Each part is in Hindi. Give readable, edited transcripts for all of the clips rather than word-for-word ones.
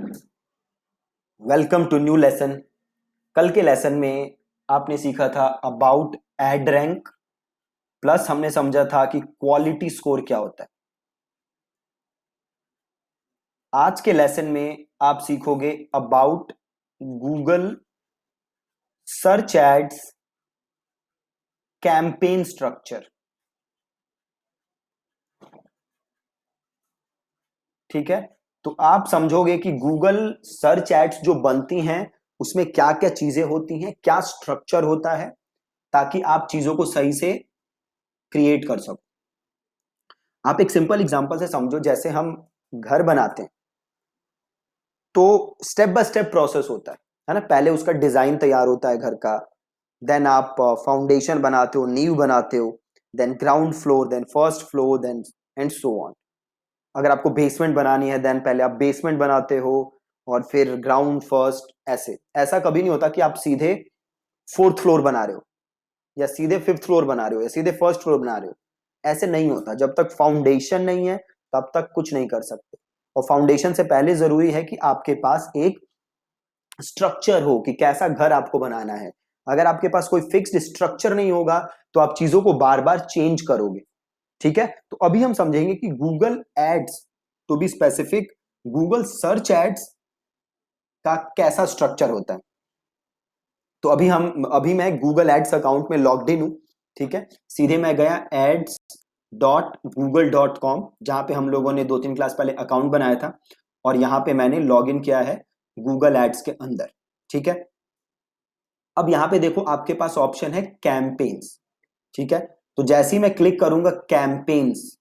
Welcome to new lesson. कल के लेसन में आपने सीखा था अबाउट एड रैंक, प्लस हमने समझा था कि क्वालिटी स्कोर क्या होता है। आज के लेसन में आप सीखोगे about Google search ads campaign structure. ठीक है, तो आप समझोगे कि गूगल सर्च एड्स जो बनती हैं उसमें क्या क्या चीजें होती हैं, क्या स्ट्रक्चर होता है, ताकि आप चीजों को सही से क्रिएट कर सको। आप एक सिंपल एग्जांपल से समझो, जैसे हम घर बनाते हैं तो स्टेप बाय स्टेप प्रोसेस होता है ना। पहले उसका डिजाइन तैयार होता है घर का, देन आप फाउंडेशन बनाते हो, नींव बनाते हो, then ground floor, then first floor, then and so on. अगर आपको बेसमेंट बनानी है देन पहले आप बेसमेंट बनाते हो और फिर ग्राउंड, फर्स्ट, ऐसे। ऐसा कभी नहीं होता कि आप सीधे फोर्थ फ्लोर बना रहे हो या सीधे फिफ्थ फ्लोर बना रहे हो या सीधे फर्स्ट फ्लोर बना रहे हो। ऐसे नहीं होता, जब तक फाउंडेशन नहीं है तब तक कुछ नहीं कर सकते। और फाउंडेशन से पहले जरूरी है कि आपके पास एक स्ट्रक्चर हो कि कैसा घर आपको बनाना है। अगर आपके पास कोई फिक्स्ड स्ट्रक्चर नहीं होगा तो आप चीजों को बार बार चेंज करोगे। ठीक है, तो अभी हम समझेंगे कि Google ads, to be specific Google search ads का कैसा स्ट्रक्चर होता है। तो अभी मैं गूगल एड्स अकाउंट में लॉग्ड इन हूं। ठीक है, सीधे मैं गया ads.google.com, जहां पे हम लोगों ने 2-3 क्लास पहले अकाउंट बनाया था, और यहां पे मैंने लॉग इन किया है गूगल एड्स के अंदर। ठीक है, अब यहां पे देखो आपके पास ऑप्शन है कैंपेन्स। ठीक है, तो जैसे ही मैं क्लिक करूंगा कैंपेन्स,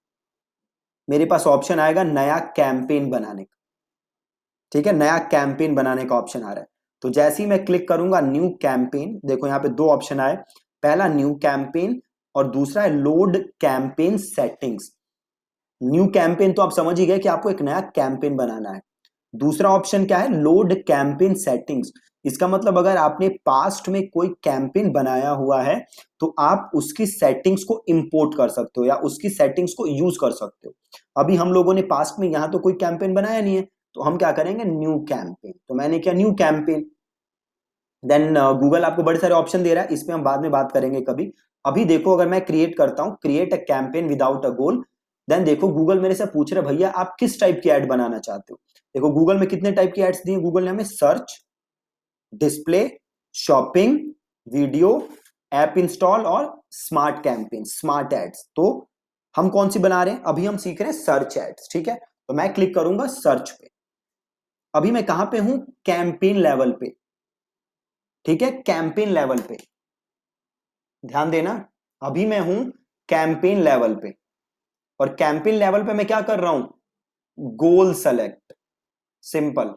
मेरे पास ऑप्शन आएगा नया कैंपेन बनाने का। ठीक है, नया कैंपेन बनाने का ऑप्शन आ रहा है। तो जैसे ही मैं क्लिक करूंगा न्यू कैंपेन, देखो यहाँ पे दो ऑप्शन आए, पहला न्यू कैंपेन और दूसरा है load campaign settings. New campaign तो आप समझ ही गए कि आपको एक नया कैंपेन बनाना है। दूसरा ऑप्शन क्या है, लोड कैंपेन सेटिंग्स। इसका मतलब अगर आपने पास्ट में कोई कैंपेन बनाया हुआ है तो आप उसकी सेटिंग्स को इंपोर्ट कर सकते हो या उसकी सेटिंग्स को यूज कर सकते हो। अभी हम लोगों ने पास्ट में यहां तो कोई कैंपेन बनाया नहीं है, तो हम क्या करेंगे, न्यू कैंपेन। तो मैंने किया न्यू कैंपेन। देन गूगल आपको बड़े सारे ऑप्शन दे रहा है, इस पे हम बाद में बात करेंगे कभी। अभी देखो, अगर मैं क्रिएट करता हूं create a campaign without a goal, then देखो गूगल मेरे से पूछ रहे भैया आप किस टाइप की एड बनाना चाहते हो। देखो गूगल में कितने टाइप की एड्स दी है गूगल ने हमें, search, display, shopping, video, app install और स्मार्ट कैंपेन, स्मार्ट एड्स। तो हम कौन सी बना रहे हैं, अभी हम सीख रहे हैं सर्च एड्स। ठीक है, तो मैं क्लिक करूंगा सर्च पे। अभी मैं कहां पे हूं, कैंपेन लेवल पे। ठीक है, कैंपेन लेवल पे ध्यान देना, अभी मैं हूं कैंपेन लेवल पे। और कैंपेन लेवल पे मैं क्या कर रहा हूं, goal select, simple.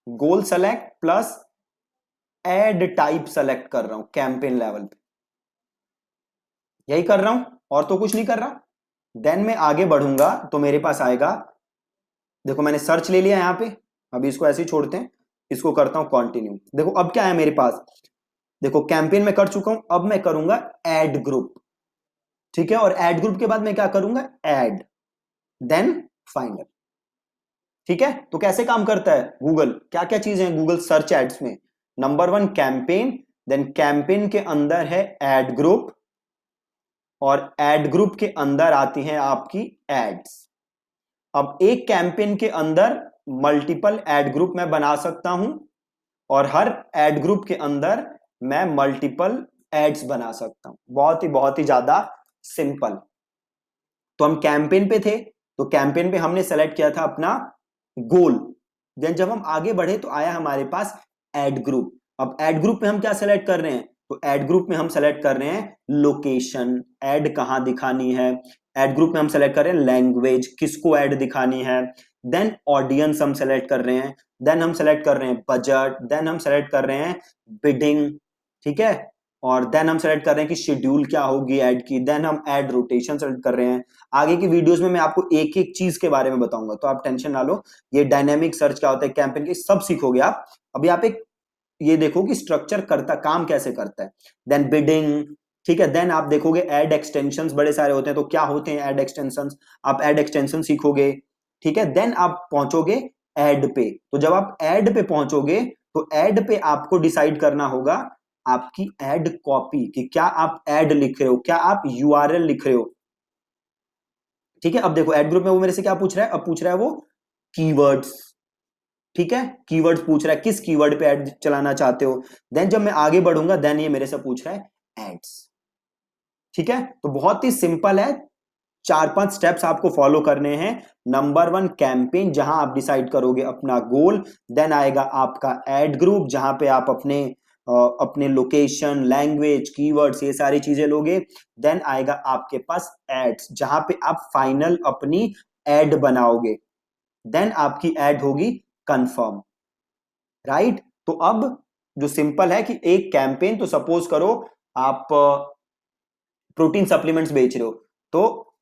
Goal select plus ad type select कर रहा हूं कैंपेन लेवल पे, यही कर रहा हूं और तो कुछ नहीं कर रहा। देन मैं आगे बढ़ूंगा तो मेरे पास आएगा, देखो मैंने सर्च ले लिया यहां पे, अभी इसको ऐसे ही छोड़ते हैं, इसको करता हूं कंटिन्यू। देखो अब क्या है मेरे पास, देखो कैंपेन में कर चुका हूं, अब मैं करूंगा एड ग्रुप। ठीक है, और एड ग्रुप के बाद मैं क्या करूंगा, एड, देन फाइनल। ठीक है, तो कैसे काम करता है गूगल, क्या क्या चीजें हैं गूगल सर्च एड्स में। Number one campaign, then campaign के अंदर है एड ग्रुप, और एड ग्रुप के अंदर आती हैं आपकी एड्स। अब एक कैंपेन के अंदर मल्टीपल एड ग्रुप मैं बना सकता हूं, और हर एड ग्रुप के अंदर मैं मल्टीपल एड्स बना सकता हूं। बहुत ही ज्यादा सिंपल। तो हम कैंपेन पे थे, तो कैंपेन पे हमने सेलेक्ट किया था अपना गोल। देन जब हम आगे बढ़े तो आया हमारे पास एड ग्रुप। अब एड ग्रुप में हम क्या सेलेक्ट कर रहे हैं, तो एड ग्रुप में हम सेलेक्ट कर रहे हैं लोकेशन, एड कहां दिखानी है। एड ग्रुप में हम सेलेक्ट कर रहे हैं लैंग्वेज, किसको एड दिखानी है। देन ऑडियंस हम सेलेक्ट कर रहे हैं, देन हम सेलेक्ट कर रहे हैं बजट, देन हम सेलेक्ट कर रहे हैं बिडिंग। ठीक है, और देन हम सेलेक्ट कर रहे हैं कि शेड्यूल क्या होगी ऐड की, देन हम ऐड रोटेशन सेलेक्ट कर रहे हैं। आगे की वीडियोस में मैं आपको एक एक चीज के बारे में बताऊंगा, तो आप टेंशन ना लो। ये डायनेमिक सर्च क्या होता है, कैंपेन के सब सीखोगे आप। अभी आप एक ये देखो कि स्ट्रक्चर करता काम कैसे करता है। देन बिडिंग, ठीक है। देन आप देखोगे एड एक्सटेंशंस बड़े सारे होते हैं, तो क्या होते हैं एड एक्सटेंशंस, आप एड एक्सटेंशन सीखोगे। ठीक है। देन आप पहुंचोगे एड पे। तो जब आप एड पे पहुंचोगे तो एड पे आपको डिसाइड करना होगा आपकी एड कॉपी, कि क्या आप एड लिख रहे हो, क्या आप यूआरएल लिख रहे हो। ठीक है। अब देखो एड ग्रुप में वो मेरे से क्या पूछ रहा है, अब पूछ रहा है वो कीवर्ड्स। ठीक है, कीवर्ड्स पूछ रहा है, किस कीवर्ड पे एड चलाना चाहते हो। देन जब मैं आगे बढ़ूंगा देन ये मेरे से पूछ रहा है एड्स। ठीक है। तो बहुत ही सिंपल है, 4-5 स्टेप्स आपको फॉलो करने हैं। नंबर 1 कैंपेन, जहां आप डिसाइड करोगे अपना गोल। देन आएगा आपका एड ग्रुप, जहां पे आप अपने लोकेशन, लैंग्वेज, कीवर्ड्स, ये सारी चीजें लोगे। देन आएगा आपके पास एड्स, जहां पे आप फाइनल अपनी एड बनाओगे। देन आपकी एड होगी कंफर्म। राइट। तो अब जो सिंपल है कि एक कैंपेन, तो सपोज करो आप प्रोटीन सप्लीमेंट्स बेच रहे हो, तो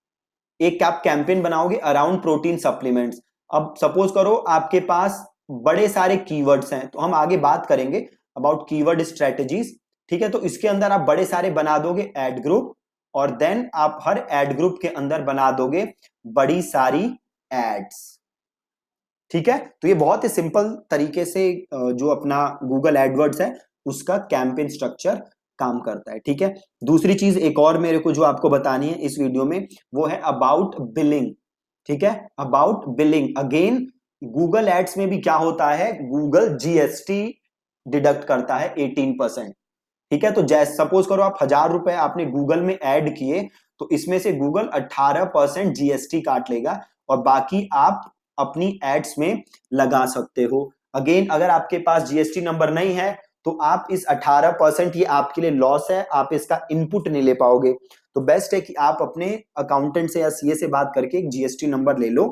एक आप कैंपेन बनाओगे अराउंड प्रोटीन सप्लीमेंट्स। अब सपोज करो आपके पास बड़े सारे कीवर्ड्स हैं, तो हम आगे बात करेंगे अबाउट कीवर्ड स्ट्रेटजीज। ठीक है। तो इसके अंदर आप बड़े सारे बना दोगे एड ग्रुप, और देन आप हर एड ग्रुप के अंदर बना दोगे बड़ी सारी एड्स। ठीक है। तो ये बहुत ही सिंपल तरीके से जो अपना गूगल एडवर्ड्स है उसका कैंपेन स्ट्रक्चर काम करता है। ठीक है। दूसरी चीज एक और मेरे को जो आपको बतानी है इस वीडियो में, वो है अबाउट बिलिंग। ठीक है। About billing again, Google ads में भी क्या होता है, गूगल जीएसटी डिडक्ट करता है 18%। ठीक है। तो जैसे सपोज करो आप 1000 रुपए आपने गूगल में ऐड किए, तो इसमें से गूगल 18% जीएसटी काट लेगा, और बाकी आप अपनी एड्स में लगा सकते हो। अगेन अगर आपके पास जीएसटी नंबर नहीं है तो आप इस 18%, ये आपके लिए लॉस है, आप इसका इनपुट नहीं ले पाओगे। तो बेस्ट है कि आप अपने अकाउंटेंट से या सीए से बात करके एक जीएसटी नंबर ले लो।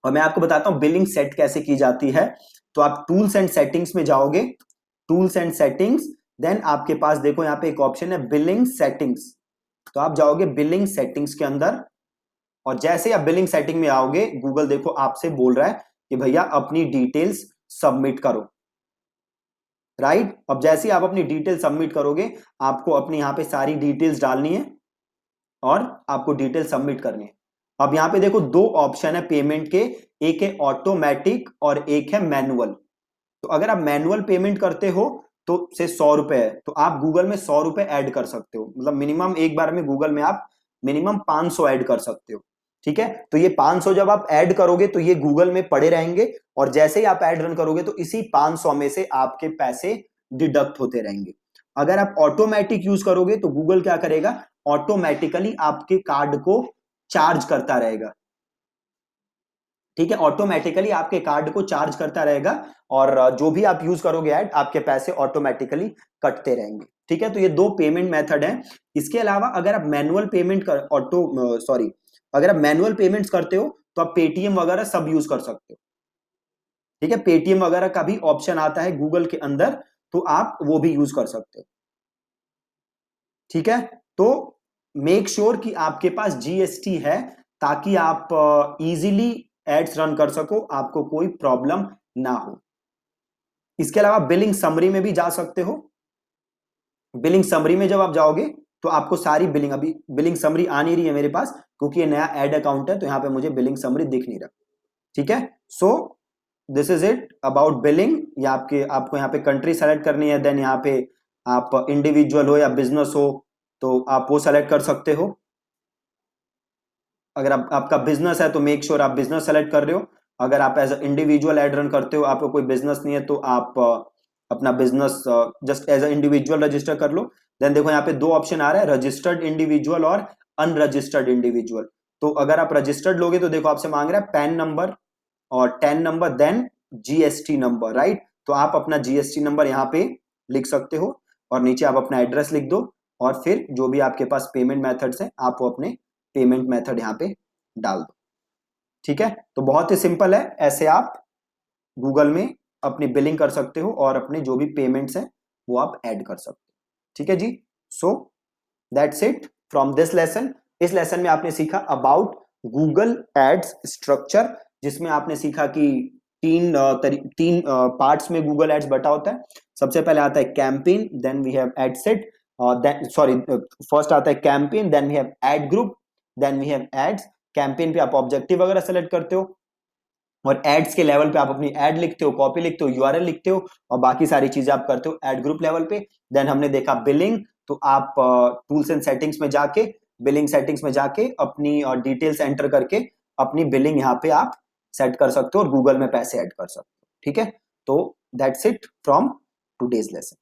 और मैं आपको बताता हूं बिलिंग सेट कैसे की जाती है। तो आप टूल्स एंड सेटिंग्स में जाओगे, टूल्स एंड सेटिंग्स, देन आपके पास देखो यहां पे एक ऑप्शन है बिलिंग सेटिंग्स। तो आप जाओगे बिलिंग सेटिंग्स के अंदर, और जैसे आप बिलिंग सेटिंग में आओगे गूगल देखो आपसे बोल रहा है कि भैया अपनी डिटेल्स सबमिट करो। राइट। अब जैसे ही आप अपनी डिटेल सबमिट करोगे, आपको अपनी यहां पे सारी डिटेल्स डालनी है और आपको डिटेल सबमिट करनी है। अब यहां पे देखो दो ऑप्शन है पेमेंट के, एक है ऑटोमेटिक और एक है मैनुअल। तो अगर आप मैनुअल पेमेंट करते हो तो से 100 रुपए है, तो आप गूगल में 100 रुपए ऐड कर सकते हो, मतलब मिनिमम एक बार में गूगल में आप मिनिमम 500 ऐड कर सकते हो। ठीक है। तो ये 500 जब आप ऐड करोगे तो ये गूगल में पड़े रहेंगे, और जैसे ही आप ऐड रन करोगे तो इसी 500 में से आपके पैसे डिडक्ट होते रहेंगे। अगर आप ऑटोमेटिक यूज करोगे तो गूगल क्या करेगा, ऑटोमेटिकली आपके कार्ड को चार्ज करता रहेगा। ठीक है। ऑटोमेटिकली आपके कार्ड को चार्ज करता रहेगा, और जो भी आप यूज करोगे ऐड, आपके पैसे ऑटोमेटिकली कटते रहेंगे। ठीक है। तो ये दो पेमेंट मेथड हैं। इसके अलावा अगर आप मैनुअल पेमेंट कर अगर आप मैनुअल पेमेंट्स करते हो तो आप पेटीएम वगैरह सब यूज कर सकते हो। ठीक है। पेटीएम वगैरह का भी ऑप्शन आता है गूगल के अंदर, तो आप वो भी यूज कर सकते हो। ठीक है। तो मेक श्योर कि आपके पास जीएसटी है, ताकि आप इजीली एड्स रन कर सको, आपको कोई प्रॉब्लम ना हो। इसके अलावा बिलिंग समरी में भी जा सकते हो। बिलिंग समरी में जब आप जाओगे तो आपको सारी बिलिंग, अभी बिलिंग समरी आ नहीं रही है मेरे पास क्योंकि ये नया एड अकाउंट है, तो यहां पे मुझे बिलिंग समरी दिख नहीं रहा। ठीक है। So this is it about billing. या आपको यहाँ पे कंट्री सेलेक्ट करनी है, देन यहाँ पे आप इंडिविजुअल हो या बिजनेस हो तो आप वो सेलेक्ट कर सकते हो। अगर आपका बिजनेस है तो मेक श्योर आप बिजनेस सेलेक्ट कर रहे हो। अगर आप एज इंडिविजुअल एड रन करते हो, आपको कोई बिजनेस नहीं है, तो आप अपना business just as a individual register कर लो। देन देखो यहाँ पे दो ऑप्शन आ रहा है, रजिस्टर्ड इंडिविजुअल और अनरजिस्टर्ड इंडिविजुअल। तो अगर आप रजिस्टर्ड लोगे तो देखो आपसे मांग रहा है पैन नंबर और TAN number, then GST number. Right. तो आप अपना जीएसटी नंबर यहाँ पे लिख सकते हो, और नीचे आप अपना एड्रेस लिख दो, और फिर जो भी आपके पास पेमेंट मेथड्स हैं आप वो अपने पेमेंट मेथड यहाँ पे डाल दो। ठीक है। तो बहुत ही सिंपल है, ऐसे आप गूगल में अपनी बिलिंग कर सकते हो और अपने जो भी पेमेंट्स हैं वो आप ऐड कर सकते हो। ठीक है जी। So that's it from this lesson. इस लेसन में आपने सीखा अबाउट गूगल एड्स स्ट्रक्चर, जिसमें आपने सीखा कि तीन पार्ट्स में गूगल एड्स बटा होता है। सबसे पहले आता है campaign, then we have ad set, sorry, first आता है campaign, then we have ad group, then we have ads. Campaign पे आप ऑब्जेक्टिव वगैरह सेलेक्ट करते हो, और एड्स के लेवल पे आप अपनी एड लिखते हो, कॉपी लिखते हो, यूआरएल लिखते हो, और बाकी सारी चीजें आप करते हो एड ग्रुप लेवल पे। देन हमने देखा बिलिंग, तो आप टूल्स एंड सेटिंग्स में जाके, बिलिंग सेटिंग्स में जाके अपनी डिटेल्स एंटर करके अपनी बिलिंग यहाँ पे आप सेट कर सकते हो और गूगल में पैसे ऐड कर सकते हो। ठीक है, तो that's it from today's lesson.